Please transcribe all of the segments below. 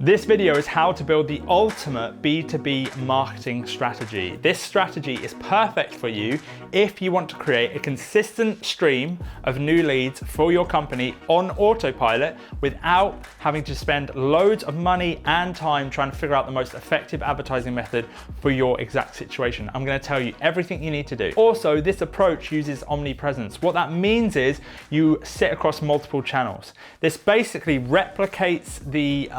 This video is how to build the ultimate B2B marketing strategy. This strategy is perfect for you if you want to create a consistent stream of new leads for your company on autopilot without having to spend loads of money and time trying to figure out the most effective advertising method for your exact situation. I'm going to tell you everything you need to do. Also, this approach uses omnipresence. What that means is you sit across multiple channels. This basically replicates the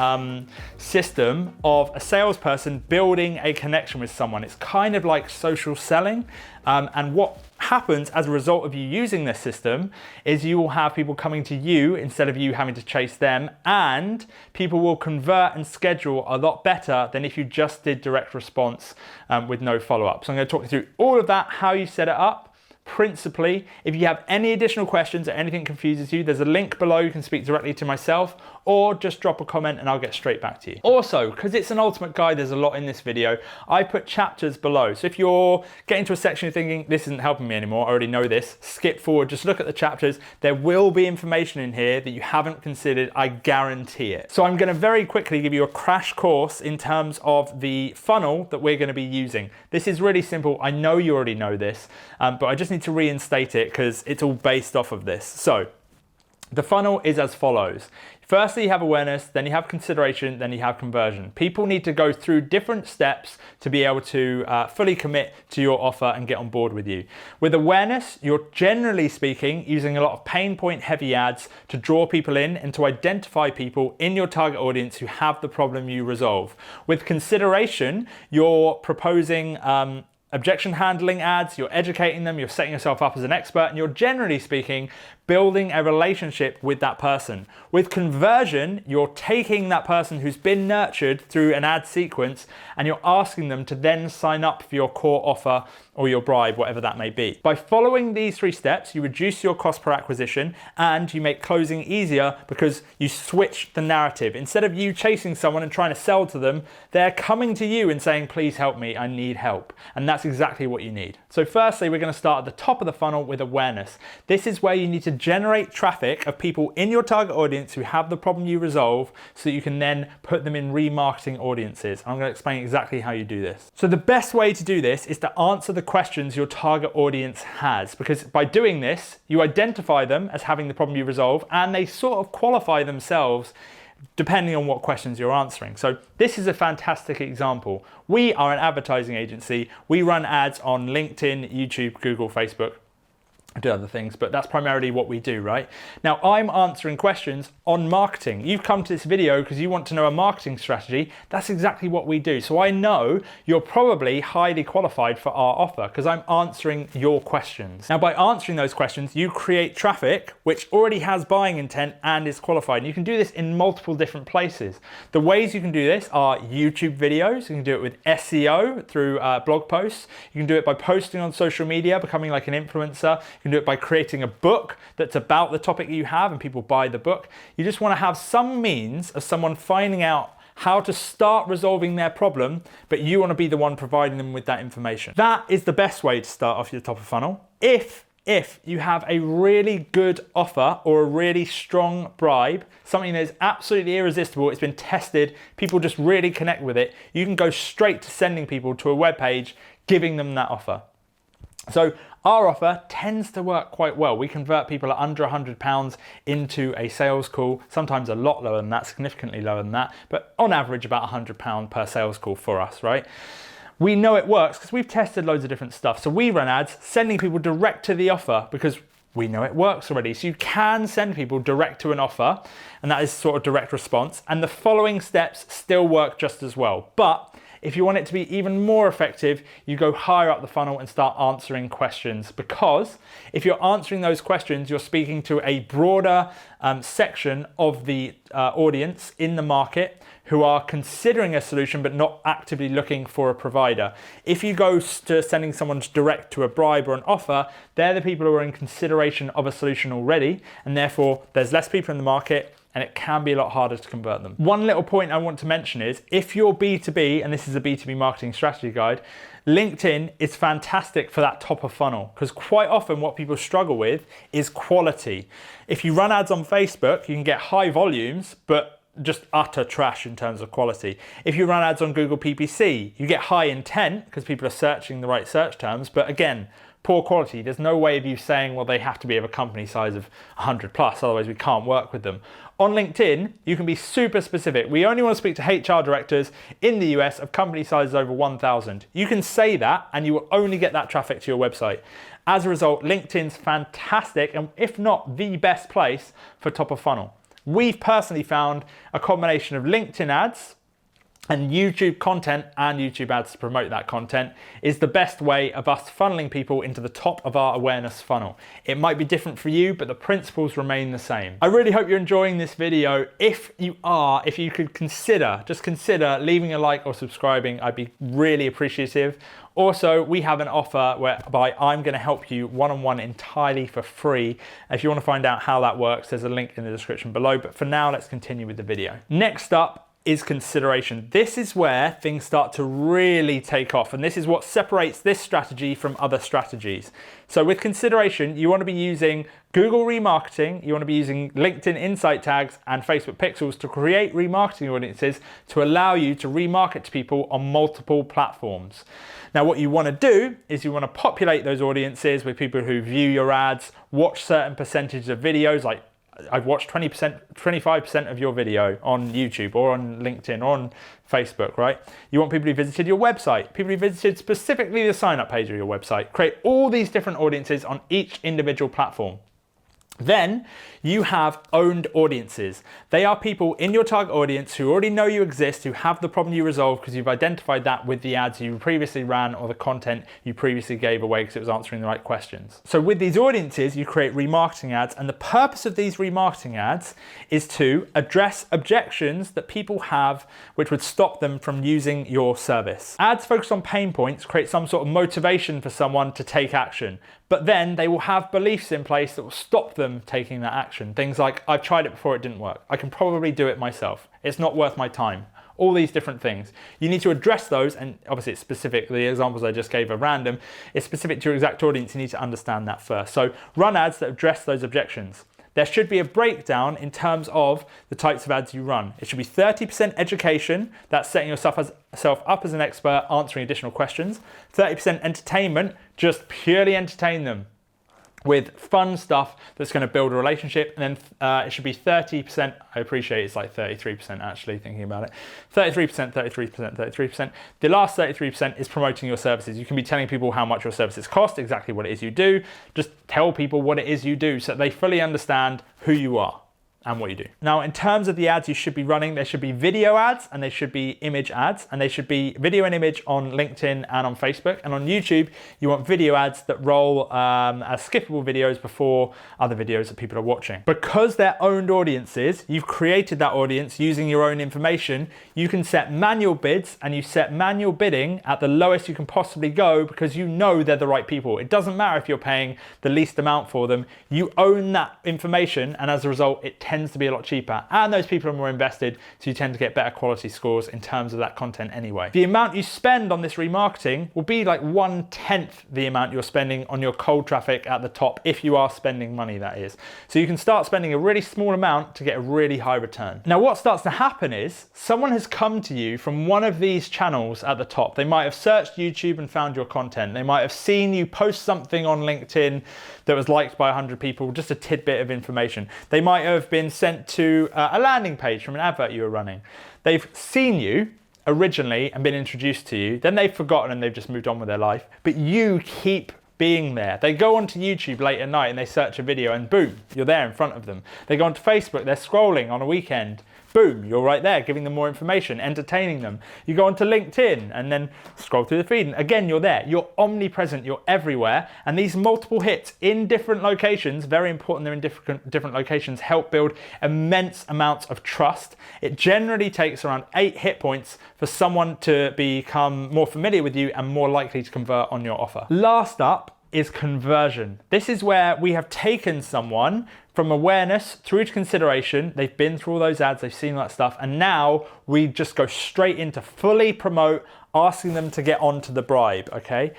system of a salesperson building a connection with someone. It's kind of like social selling. And what happens as a result of you using this system is you will have people coming to you instead of you having to chase them, and people will convert and schedule a lot better than if you just did direct response with no follow-up. So I'm going to talk you through all of that, how you set it up. Principally, if you have any additional questions or anything confuses you, there's a link below. You can speak directly to myself or just drop a comment and I'll get straight back to you. Also, because it's an ultimate guide, there's a lot in this video. I put chapters below. So if you're getting to a section you're thinking, this isn't helping me anymore, I already know this, skip forward, just look at the chapters. There will be information in here that you haven't considered, I guarantee it. So I'm going to very quickly give you a crash course in terms of the funnel that we're going to be using. This is really simple. I know you already know this, but I just need to reinstate it because it's all based off of this. So the funnel is as follows. Firstly, you have awareness, then you have consideration, then you have conversion. People need to go through different steps to be able to fully commit to your offer and get on board with you. With awareness, you're generally speaking using a lot of pain point heavy ads to draw people in and to identify people in your target audience who have the problem you resolve. With consideration, you're proposing objection handling ads, you're educating them, you're setting yourself up as an expert, and you're generally speaking building a relationship with that person. With conversion, you're taking that person who's been nurtured through an ad sequence and you're asking them to then sign up for your core offer or your bribe, whatever that may be. By following these three steps, you reduce your cost per acquisition and you make closing easier because you switch the narrative. Instead of you chasing someone and trying to sell to them, they're coming to you and saying, please help me, I need help. And that's exactly what you need. So firstly, we're going to start at the top of the funnel with awareness. This is where you need to generate traffic of people in your target audience who have the problem you resolve so that you can then put them in remarketing audiences. I'm going to explain exactly how you do this. So the best way to do this is to answer the questions your target audience has, because by doing this, you identify them as having the problem you resolve and they sort of qualify themselves depending on what questions you're answering. So this is a fantastic example. We are an advertising agency. We run ads on LinkedIn, YouTube, Google, Facebook. I do other things, but that's primarily what we do, right? Now, I'm answering questions on marketing. You've come to this video because you want to know a marketing strategy. That's exactly what we do. So I know you're probably highly qualified for our offer because I'm answering your questions. Now, by answering those questions, you create traffic which already has buying intent and is qualified. And you can do this in multiple different places. The ways you can do this are YouTube videos. You can do it with SEO through blog posts. You can do it by posting on social media, becoming like an influencer. You can do it by creating a book that's about the topic you have and people buy the book. You just want to have some means of someone finding out how to start resolving their problem, but you want to be the one providing them with that information. That is the best way to start off your top of funnel. If you have a really good offer or a really strong bribe, something that is absolutely irresistible, it's been tested, people just really connect with it, you can go straight to sending people to a web page, giving them that offer. So our offer tends to work quite well. We convert people at under £100 into a sales call, sometimes a lot lower than that, significantly lower than that, but on average about £100 per sales call for us, right? We know it works because we've tested loads of different stuff. So we run ads sending people direct to the offer because we know it works already. So you can send people direct to an offer, and that is sort of direct response. And the following steps still work just as well. But if you want it to be even more effective, you go higher up the funnel and start answering questions, because if you're answering those questions, you're speaking to a broader section of the audience in the market who are considering a solution but not actively looking for a provider. If you go to sending someone direct to a bribe or an offer, they're the people who are in consideration of a solution already, and therefore there's less people in the market and it can be a lot harder to convert them. One little point I want to mention is if you're B2B, and this is a B2B marketing strategy guide, LinkedIn is fantastic for that top of funnel, because quite often what people struggle with is quality. If you run ads on Facebook, you can get high volumes, but just utter trash in terms of quality. If you run ads on Google PPC, you get high intent because people are searching the right search terms, but again, poor quality. There's no way of you saying, well, they have to be of a company size of 100 plus, otherwise we can't work with them. On LinkedIn, you can be super specific. We only want to speak to HR directors in the US of company sizes over 1,000. You can say that and you will only get that traffic to your website. As a result, LinkedIn's fantastic, and if not the best place for top of funnel. We've personally found a combination of LinkedIn ads and YouTube content and YouTube ads to promote that content is the best way of us funneling people into the top of our awareness funnel. It might be different for you, but the principles remain the same. I really hope you're enjoying this video. If you are, if you could just consider leaving a like or subscribing, I'd be really appreciative. Also, we have an offer whereby I'm going to help you one-on-one entirely for free. If you want to find out how that works, there's a link in the description below. But for now, let's continue with the video. Next up is consideration. This is where things start to really take off, and this is what separates this strategy from other strategies. So with consideration, you want to be using Google Remarketing, you want to be using LinkedIn Insight Tags and Facebook Pixels to create remarketing audiences to allow you to remarket to people on multiple platforms. Now what you want to do is you want to populate those audiences with people who view your ads, watch certain percentages of videos, like I've watched 20%, 25% of your video on YouTube or on LinkedIn or on Facebook, right? You want people who visited your website, people who visited specifically the sign-up page of your website. Create all these different audiences on each individual platform. Then you have owned audiences. They are people in your target audience who already know you exist, who have the problem you resolve because you've identified that with the ads you previously ran or the content you previously gave away because it was answering the right questions. So with these audiences, you create remarketing ads, and the purpose of these remarketing ads is to address objections that people have which would stop them from using your service. Ads focused on pain points create some sort of motivation for someone to take action, but then they will have beliefs in place that will stop them taking that action. Things like, I've tried it before, it didn't work. I can probably do it myself. It's not worth my time. All these different things. You need to address those, and obviously it's specific. The examples I just gave are random. It's specific to your exact audience. You need to understand that first. So run ads that address those objections. There should be a breakdown in terms of the types of ads you run. It should be 30% education, that's setting yourself up as an expert, answering additional questions. 30% entertainment, just purely entertain them with fun stuff that's going to build a relationship. And then it should be 30%, I appreciate it's like 33% actually thinking about it. 33%, 33%, 33%. The last 33% is promoting your services. You can be telling people how much your services cost, exactly what it is you do. Just tell people what it is you do so that they fully understand who you are and what you do. Now, in terms of the ads you should be running, there should be video ads and they should be image ads, and they should be video and image on LinkedIn and on Facebook. And on YouTube, you want video ads that roll as skippable videos before other videos that people are watching. Because they're owned audiences, you've created that audience using your own information. You can set manual bids, and you set manual bidding at the lowest you can possibly go because you know they're the right people. It doesn't matter if you're paying the least amount for them. You own that information, and as a result, it tends to be a lot cheaper, and those people are more invested, so you tend to get better quality scores in terms of that content anyway. The amount you spend on this remarketing will be like 1/10 the amount you're spending on your cold traffic at the top, if you are spending money, that is. So you can start spending a really small amount to get a really high return. Now what starts to happen is someone has come to you from one of these channels at the top. They might have searched YouTube and found your content. They might have seen you post something on LinkedIn that was liked by 100 people, just a tidbit of information. They might have been sent to a landing page from an advert you were running. They've seen you originally and been introduced to you, then they've forgotten and they've just moved on with their life, but you keep being there. They go onto YouTube late at night and they search a video and boom, you're there in front of them. They go onto Facebook, they're scrolling on a weekend, boom, you're right there giving them more information, entertaining them. You go onto LinkedIn and then scroll through the feed and again you're there. You're omnipresent, you're everywhere, and these multiple hits in different locations, very important they're in different locations, help build immense amounts of trust. It generally takes around 8 hit points for someone to become more familiar with you and more likely to convert on your offer. Last up is conversion. This is where we have taken someone from awareness through to consideration. They've been through all those ads, they've seen all that stuff, and now we just go straight into fully promote, asking them to get onto the bribe, okay?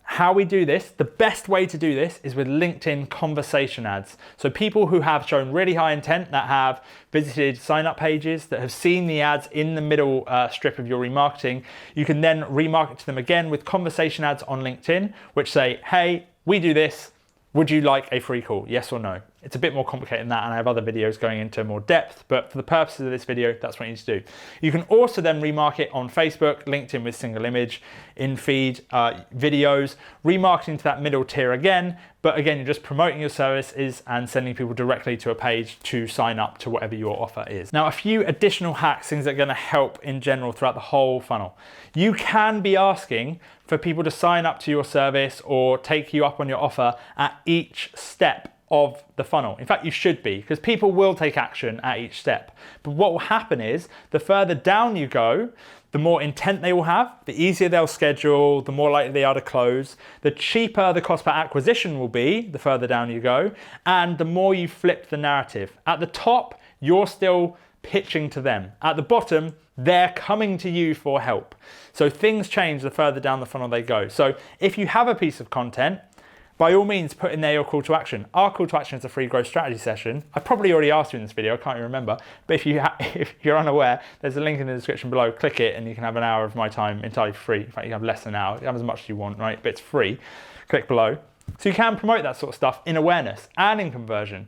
How we do this, the best way to do this is with LinkedIn conversation ads. So people who have shown really high intent, that have visited sign up pages, that have seen the ads in the middle strip of your remarketing, you can then remarket to them again with conversation ads on LinkedIn, which say, hey, we do this. Would you like a free call? Yes or no? It's a bit more complicated than that, and I have other videos going into more depth, but for the purposes of this video, that's what you need to do. You can also then remarket on Facebook, LinkedIn with single image, in feed, videos, remarketing to that middle tier again, but again, you're just promoting your services and sending people directly to a page to sign up to whatever your offer is. Now, a few additional hacks, things that are gonna help in general throughout the whole funnel. You can be asking for people to sign up to your service or take you up on your offer at each step of the funnel. In fact, you should be, because people will take action at each step. But what will happen is the further down you go, the more intent they will have, the easier they'll schedule, the more likely they are to close, the cheaper the cost per acquisition will be, the further down you go, and the more you flip the narrative. At the top, you're still pitching to them. At the bottom, they're coming to you for help. So things change the further down the funnel they go. So if you have a piece of content, by all means, put in there your call to action. Our call to action is a free growth strategy session. I probably already asked you in this video, I can't even remember. But if you're unaware, there's a link in the description below. Click it and you can have an hour of my time entirely free. In fact, you can have less than an hour. You can have as much as you want, right? But it's free. Click below. So you can promote that sort of stuff in awareness and in consideration,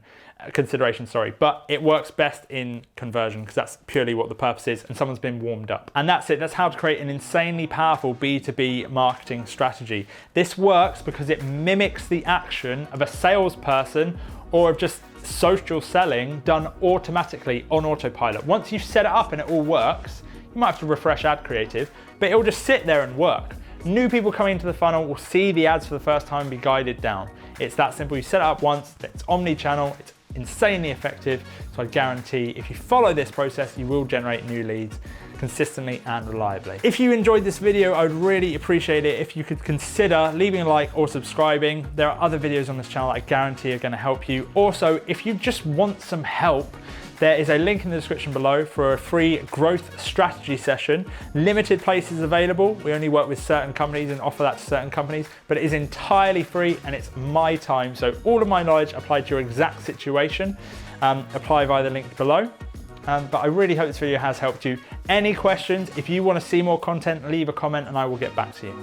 but it works best in conversion because that's purely what the purpose is and someone's been warmed up. And that's it. That's how to create an insanely powerful B2B marketing strategy. This works because it mimics the action of a salesperson or of just social selling done automatically on autopilot. Once you've set it up and it all works, you might have to refresh ad creative, but it will just sit there and work. New people coming into the funnel will see the ads for the first time and be guided down. It's that simple. You set it up once, it's omni-channel, it's insanely effective. So I guarantee if you follow this process, you will generate new leads consistently and reliably. If you enjoyed this video, I would really appreciate it if you could consider leaving a like or subscribing. There are other videos on this channel that I guarantee are gonna help you. Also, if you just want some help, there is a link in the description below for a free growth strategy session. Limited places available. We only work with certain companies and offer that to certain companies, but it is entirely free and it's my time. So all of my knowledge applied to your exact situation. Apply via the link below. But I really hope this video has helped you. Any questions, if you want to see more content, leave a comment and I will get back to you.